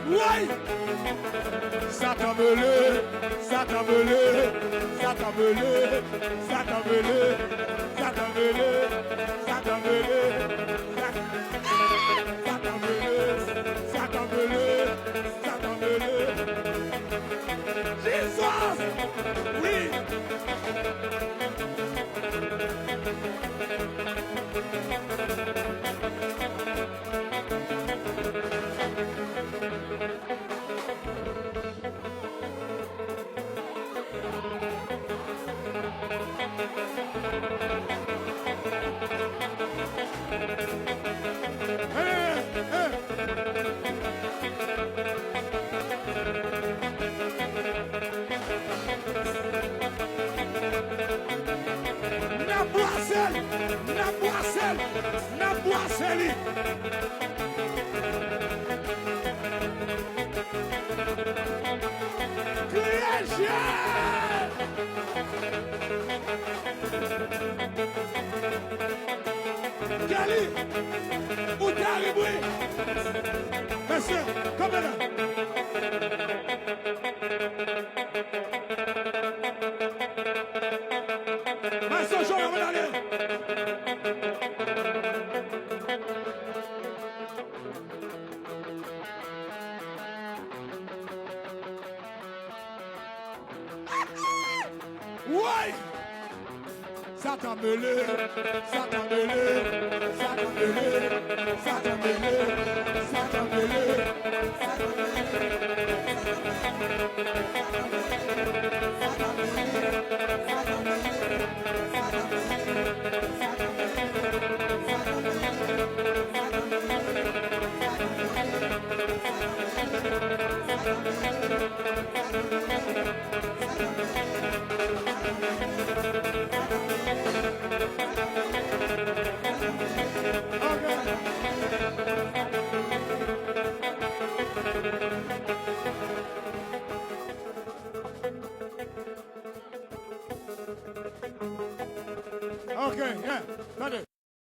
Oui! Satan veut, Satan veut, Satan veut, Satan veut, Satan veut, Satan veut, Satan veut, Satan veut, Satan veut. Jesus! Oui! Na boisselle. Gali, où t'es arrivé? Monsieur, comme là. Monsieur, je vais aller. Ouais! Satan me le, Satan me le, Satan me le, Satan me le, Satan me le, Satan me Okay, yeah.